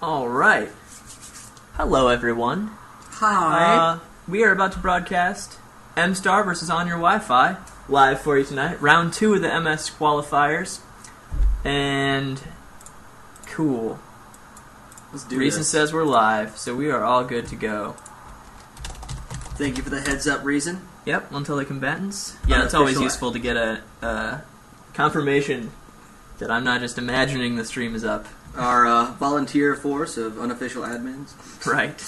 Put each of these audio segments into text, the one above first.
Alright. Hello, everyone. Hi. We are about to broadcast mstarr versus OnYourWifi live for you tonight. Round 2 of the MS qualifiers. And cool. Let's do Reason this. says we're live, so we are all good to go. Thank you for the heads up, Reason. Yep, until the combatants. Yeah, it's always useful to get a confirmation that I'm not just imagining the stream is up. Our volunteer force of unofficial admins. Right.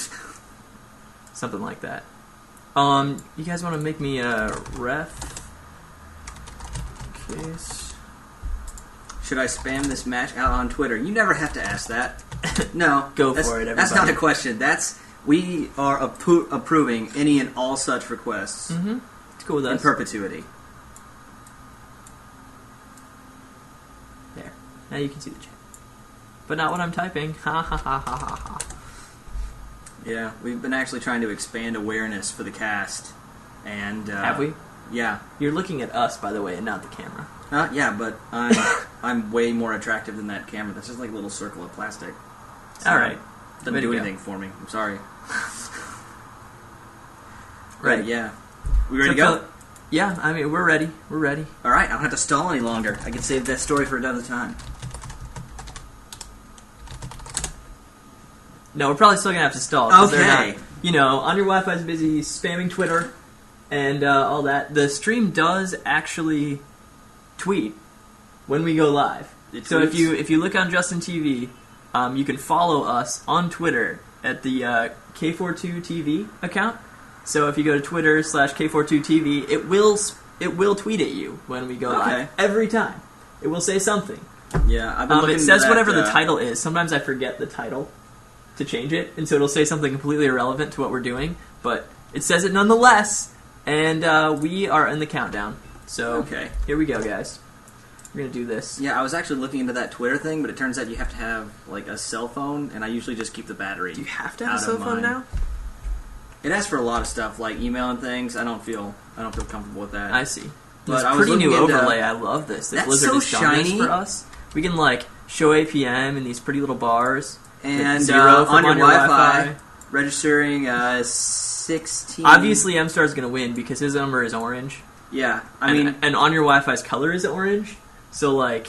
Something like that. You guys want to make me a ref? Case. Should I spam this match out on Twitter? You never have to ask that. No. Go for it, everybody. That's not a question. We are approving any and all such requests. Mm-hmm. It's cool with us. In perpetuity. There. Now you can see the chat. But not what I'm typing. Ha ha ha ha ha ha. Yeah, we've been actually trying to expand awareness for the cast. And have we? Yeah. You're looking at us, by the way, and not the camera. Yeah, but I'm way more attractive than that camera. That's just like a little circle of plastic. So Alright. Doesn't do anything for me. I'm sorry. Right. But yeah. We ready to go? Yeah, I mean, we're ready. We're ready. Alright, I don't have to stall any longer. I can save that story for another time. No, we're probably still going to have to stall. 'Cause Okay. they're not, you know, OnYourWifi is busy spamming Twitter and all that. The stream does actually tweet when we go live. So if you look on Justin TV, you can follow us on Twitter at the K42TV account. So if you go to Twitter/K42TV, it will tweet at you when we go live every time. It will say something. Yeah, I've been looking it says at whatever the title is. Sometimes I forget the title to change it, and so it'll say something completely irrelevant to what we're doing, but it says it nonetheless, and we are in the countdown. So here we go, guys. We're going to do this. Yeah, I was actually looking into that Twitter thing, but it turns out you have to have like a cell phone, and I usually just keep the battery. Do you have to have a cell phone now? It asks for a lot of stuff, like email and things. I don't feel comfortable with that. I see. But This I was pretty new looking into- overlay. I love this. The That's Blizzard so has done this shiny. for us. We can like show APM in these pretty little bars. And zero on from your OnYourWifi. Wi-Fi, registering 16. Obviously, mstarr is going to win because his number is orange. Yeah, I mean, and OnYourWifi's color is orange. So like,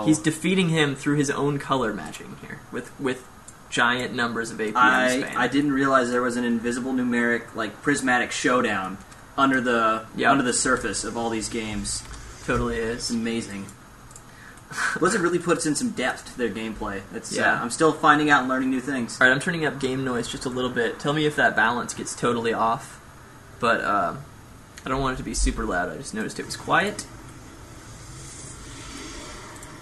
he's defeating him through his own color matching here with giant numbers of APM span. I didn't realize there was an invisible numeric, like prismatic showdown under the surface of all these games. Totally is. It's amazing. Blizzard really puts in some depth to their gameplay. It's Yeah. I'm still finding out and learning new things. All right, I'm turning up game noise just a little bit. Tell me if that balance gets totally off. But I don't want it to be super loud. I just noticed it was quiet.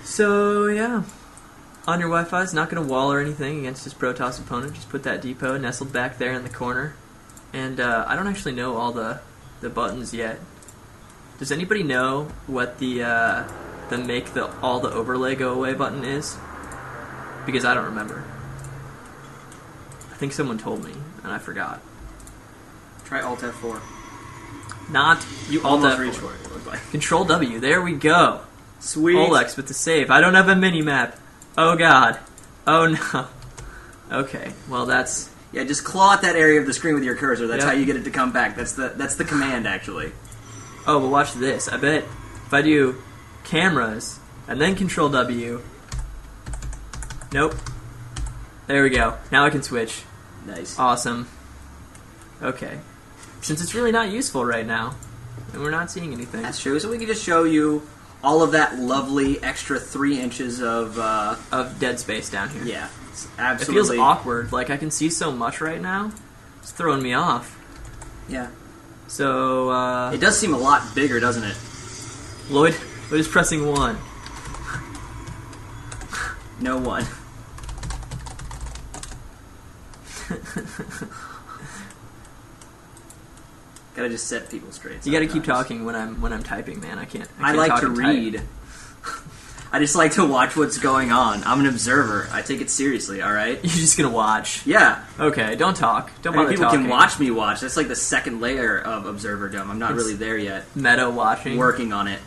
So yeah, OnYourWifi is not going to wall or anything against his Protoss opponent. Just put that depot nestled back there in the corner. And I don't actually know all the buttons yet. Does anybody know what the make all the overlay go away button is? Because I don't remember. I think someone told me and I forgot. Try Alt F4. Not You Alt almost F4. reached for it. It looked like. Control W. There we go. Sweet. Olex with the save. I don't have a mini map. Oh god. Oh no. Okay. Well, that's Yeah, just claw at that area of the screen with your cursor. That's Yep. how you get it to come back. That's the command actually. Oh, but watch this. I bet if I do cameras and then Control W. Nope. There we go. Now I can switch. Nice. Awesome. Okay. Since it's really not useful right now, and we're not seeing anything. That's true. So we can just show you all of that lovely extra 3 inches of dead space down here. yeah. It's It absolutely. feels awkward. Like I can see so much right now. It's throwing me off. Yeah. So It does seem a lot bigger, doesn't it? Lloyd is pressing 1. No one. Gotta just set people straight. You got to keep sometimes. talking when I'm typing, man. I can't I like talk to and type. read. I just like to watch what's going on. I'm an observer. I take it seriously, alright? You're just gonna watch. Yeah. Okay, don't talk. Don't I mean, bother people talking. can watch me watch. That's like the second layer of observerdom. I'm not really there yet. Meta watching. Working on it.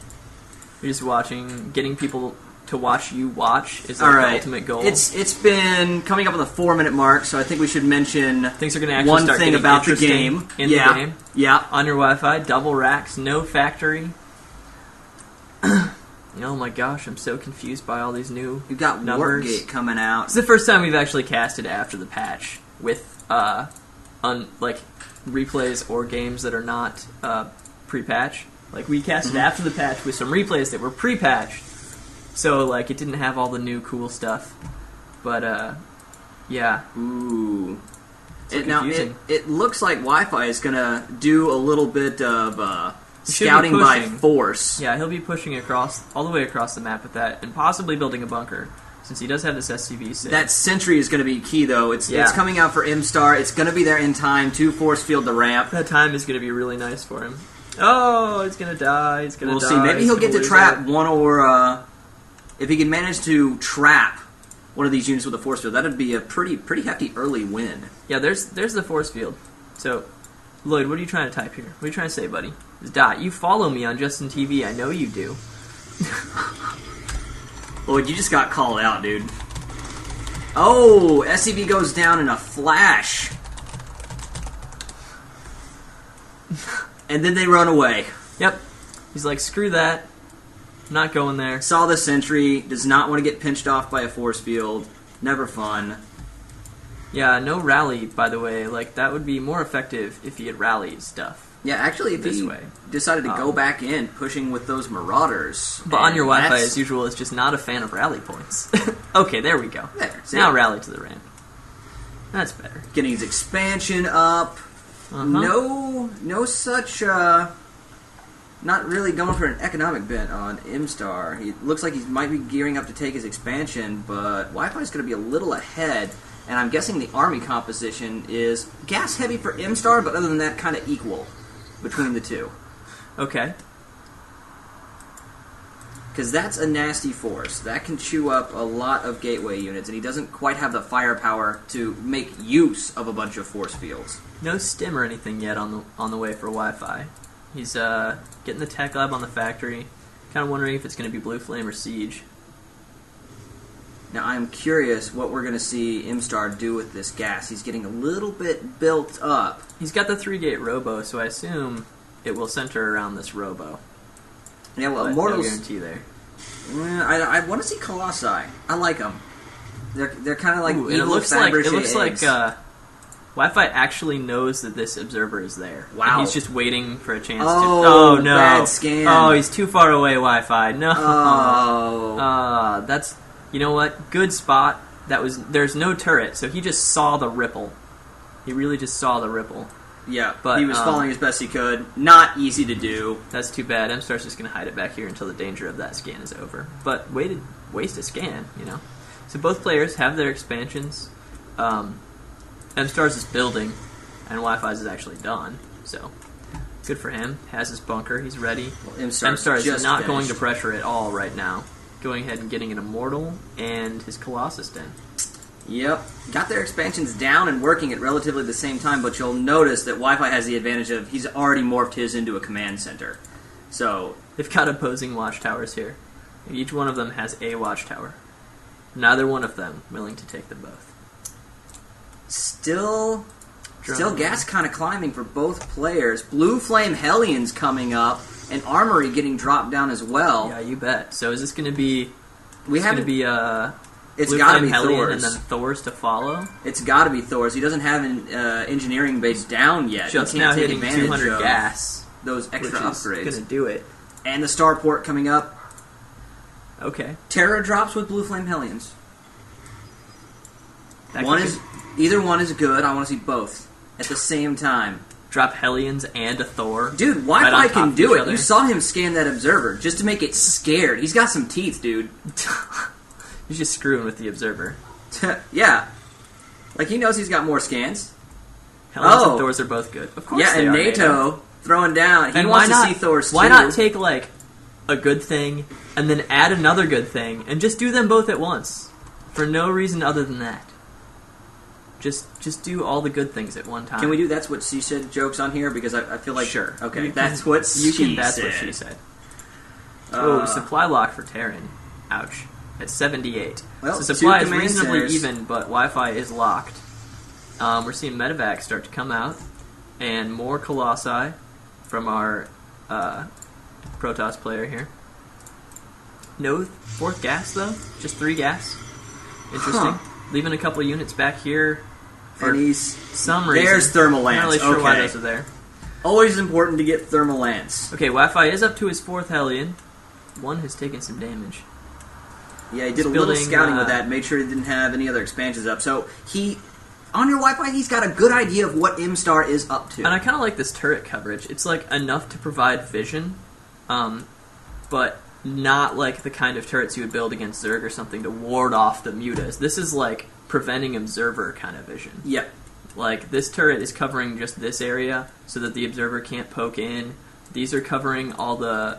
You're just watching, getting people to watch you watch is All like right. the ultimate goal. It's been coming up on the 4-minute mark, so I think we should mention Things are going to actually one start thing getting about the interesting game. in the game. Yeah. On your Wi-Fi, double racks, no factory. Oh my gosh, I'm so confused by all these new You've got numbers. Wargate coming out. It's the first time we've actually casted after the patch with replays or games that are not pre-patch. Like we casted after the patch with some replays that were pre-patched, so like it didn't have all the new cool stuff. But yeah. Ooh. So Now confusing. it looks like Wi-Fi is gonna do a little bit of scouting by force. Yeah, he'll be pushing all the way across the map with that, and possibly building a bunker, since he does have this SCV save. That sentry is going to be key, though. It's coming out for MStarr. It's going to be there in time to force field the ramp. That time is going to be really nice for him. Oh, he's going to die. He's going to die. We'll see. Maybe he'll get to trap one or... if he can manage to trap one of these units with a force field, that would be a pretty hefty early win. Yeah, there's the force field. So, Lloyd, what are you trying to type here? What are you trying to say, buddy? Dot, you follow me on Justin TV. I know you do. Lloyd, you just got called out, dude. Oh, SCV goes down in a flash. And then they run away. Yep. He's like, screw that. I'm not going there. Saw the sentry. Does not want to get pinched off by a force field. Never fun. Yeah, no rally, by the way. Like, that would be more effective if he had rallied stuff. Yeah, actually, if he decided to go back in, pushing with those Marauders. But on your Wi-Fi, as usual, is just not a fan of rally points. Okay, there we go. There, now rally to the ramp. That's better. Getting his expansion up. No such, not really going for an economic bent on MStarr. He looks like he might be gearing up to take his expansion, but Wi-Fi is going to be a little ahead. And I'm guessing the army composition is gas heavy for MStarr, but other than that, kind of equal between the two. Okay. Because that's a nasty force. That can chew up a lot of gateway units, and he doesn't quite have the firepower to make use of a bunch of force fields. No stim or anything yet on the way for Wi-Fi. He's getting the tech lab on the factory. Kind of wondering if it's going to be Blue Flame or Siege. Now, I'm curious what we're going to see MStarr do with this gas. He's getting a little bit built up. He's got the 3-gate robo, so I assume it will center around this robo. Yeah, well, but Immortals... no guarantee there. I want to see Colossi. I like them. They're kind of like Ooh, evil Fabergé it looks eggs. like Wi-Fi actually knows that this observer is there. Wow. And he's just waiting for a chance to... Oh, no. bad scan. Oh, he's too far away, Wi-Fi. No. Oh. That's... You know what? Good spot. There's no turret, so he just saw the ripple. He really just saw the ripple. Yeah, but he was following as best he could. Not easy to do. That's too bad. MStar's just going to hide it back here until the danger of that scan is over. But waste a scan, you know. So both players have their expansions. MStar's is building, and Wi-Fi's is actually done. So good for him. Has his bunker. He's ready. Well, MStar is just not going finished. to pressure at all right now. Going ahead and getting an Immortal and his Colossus Den. Yep. Got their expansions down and working at relatively the same time, but you'll notice that Wi-Fi has the advantage of he's already morphed his into a command center. So they've got opposing watchtowers here. Each one of them has a watchtower. Neither one of them willing to take them both. Still gas kind of climbing for both players. Blue Flame Hellions coming up, and Armory getting dropped down as well. Yeah, you bet. So is this going to be... It's got to be Thor's. And then Thor's to follow? It's got to be Thor's. He doesn't have an engineering base down yet. Just he can't now take hitting advantage 200 of gas. Those extra upgrades. Going to do it. And the starport coming up. Okay. Terra drops with Blue Flame Hellions. That Either one is good. I want to see both at the same time. Drop Hellions and a Thor. Dude, Wi-Fi right can do it. other. You saw him scan that observer just to make it scared. He's got some teeth, dude. He's just screwing with the observer. Yeah. Like, he knows he's got more scans. Hellions and Thors are both good. Of course yeah, they and are, NATO throwing down. He and wants to see Thor's too. Why not take, like, a good thing and then add another good thing and just do them both at once? For no reason other than that. Just do all the good things at one time. Can we do That's What She Said jokes on here? Because I feel like... Sure. Okay, that's what she said. That's what she said. Oh, supply lock for Terran. Ouch. at 78. Well, so supply is command reasonably centers. even, but Wi-Fi is locked. We're seeing medevacs start to come out, and more Colossi from our Protoss player here. No 4th gas, though. Just 3 gas. Interesting. Leaving a couple units back here for some reason. There's thermal I'm not lance. really sure why Okay. those are there. Always important to get thermal lance. Okay, Wi-Fi is up to his 4th Hellion. One has taken some damage. Yeah, he did He's a little building, scouting with that, made sure he didn't have any other expansions up. So on your Wi-Fi, he's got a good idea of what mstarr is up to. And I kind of like this turret coverage. It's like enough to provide vision, but not like the kind of turrets you would build against Zerg or something to ward off the mutas. This is like preventing observer kind of vision. Yep. Like this turret is covering just this area so that the observer can't poke in. These are covering all the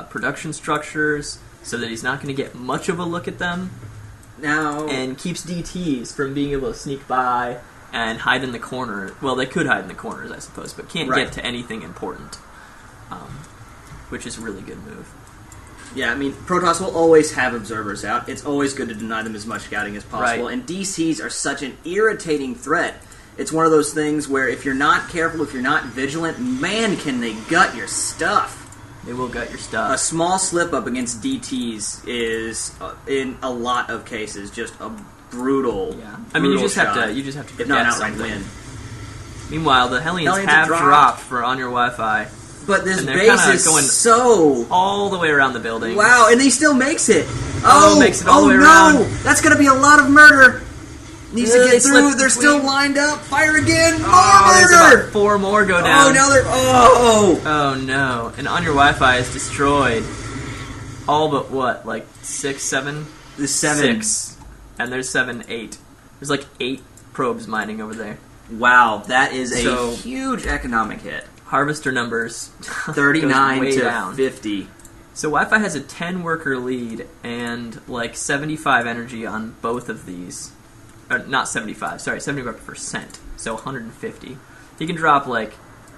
production structures so that he's not going to get much of a look at them. Now, And keeps DTs from being able to sneak by and hide in the corner. Well, they could hide in the corners, I suppose, but can't Right. get to anything important, which is a really good move. yeah, I mean, Protoss will always have observers out. It's always good to deny them as much scouting as possible. Right. And DCs are such an irritating threat. It's one of those things where if you're not careful, if you're not vigilant, man, can they gut your stuff. They will gut your A stuff. small slip up against DTs is, in a lot of cases, just a brutal. Yeah, I mean, you brutal just have shot. to if get not an outright something. win. Meanwhile, the Hellions Hellions have have dropped for on your Wi-Fi But this And they're base kinda is going so all the way around the building. wow, and he still makes it. Oh, makes it all the way no! around. That's going to be a lot of murder. Needs to They get through. slipped They're still between. lined up. Fire again. More Oh, there's murder. about 4 more go down. Oh, now they're Oh no! And on your Wi-Fi is destroyed. All but what, like 6, 7? the 7. 6. And there's 7, 8. There's like 8 probes mining over there. Wow, that is a So- huge economic hit. Harvester numbers 39 goes way to down. 50. So Wi-Fi has a 10 worker lead and like 75 energy on both of these. Or not 75, sorry, 75%. So 150. He can drop like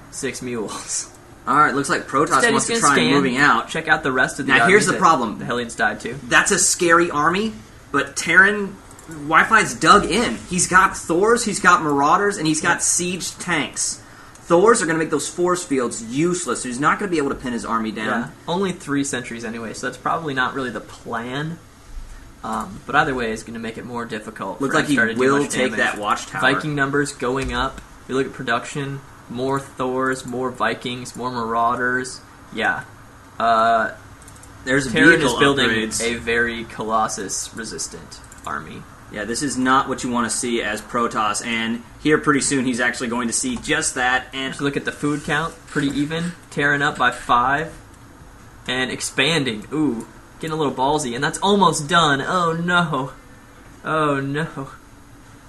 6 mules. All right, looks like Protoss Instead, wants he's to gonna try scan, moving out. Check out the rest of the Now, armies here's the that problem. The Hellions died to. That's a scary army, but Terran Wi-Fi's dug in. He's got Thors, he's got Marauders, and he's got siege tanks. Thors are going to make those force fields useless, so he's not going to be able to pin his army down. Yeah, only 3 sentries anyway, so that's probably not really the plan. But either way, it's going to make it more difficult. Looks for like him he to start to do will much take damage. that watchtower. Viking numbers going up. You look at production, more Thors, more Vikings, more Marauders. Yeah. There's Terran vehicle is building upgrades. a very Colossus-resistant army. Yeah, this is not what you want to see as Protoss, and here pretty soon he's actually going to see just that. And Just look at the food count, pretty even. Terran up by 5. And expanding. Ooh, getting a little ballsy. And that's almost done. Oh no. Oh no.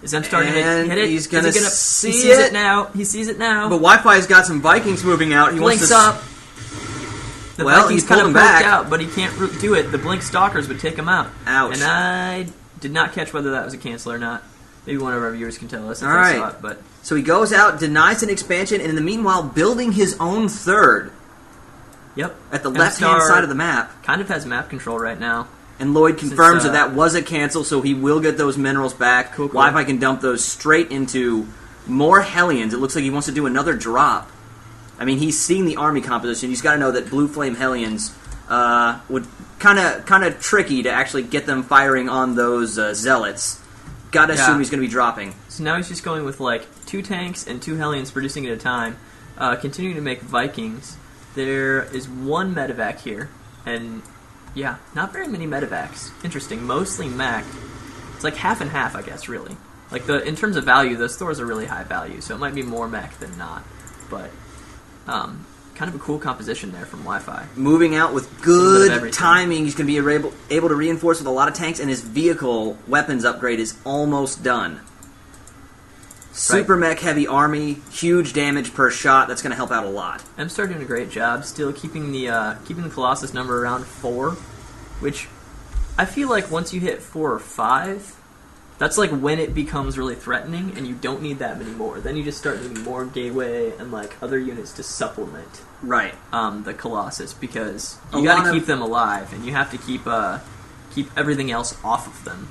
Is mstarr going to And hit it? he's gonna Is he see He sees it. it now. He sees it now. but Wi-Fi's got some Vikings moving out. He Blinks wants to up. The Well, Vikings he's kind of pulling broke back. out, but he can't do it. The Blink Stalkers would take him out. Ouch. And I did not catch whether that was a cancel or not. Maybe one of our viewers can tell us if All they right. saw it. But So he goes out, denies an expansion, and in the meanwhile building his own third yep, at the left-hand mstarr side of the map. kind of has map control right now. And Lloyd confirms Since, that was a cancel, so he will get those minerals back. Cool. Wi-Fi can dump those straight into more Hellions. It looks like he wants to do another drop. I mean, he's seeing the army composition. He's got to know that Blue Flame Hellions would kind of tricky to actually get them firing on those Zealots. Got to assume he's going to be dropping. So now he's just going with like 2 tanks and 2 Hellions producing at a time, continuing to make Vikings. There is 1 medevac here, and yeah, not very many medevacs. Interesting, mostly mech. It's like half and half, I guess, really. Like in terms of value, those Thors are really high value, so it might be more mech than not. But kind of a cool composition there from Wi-Fi. Moving out with bit of good everything. timing. He's going to be able to reinforce with a lot of tanks, and his vehicle weapons upgrade is almost done. Super mech heavy army, huge damage per shot. That's going to help out a lot. mstarr doing a great job, still keeping the Colossus number around 4, which I feel like once you hit 4 or 5, that's like when it becomes really threatening, and you don't need that many more. Then you just start needing more Gateway and like other units to supplement Right. the Colossus, because A you got lot to of- keep them alive, and you have to keep keep everything else off of them.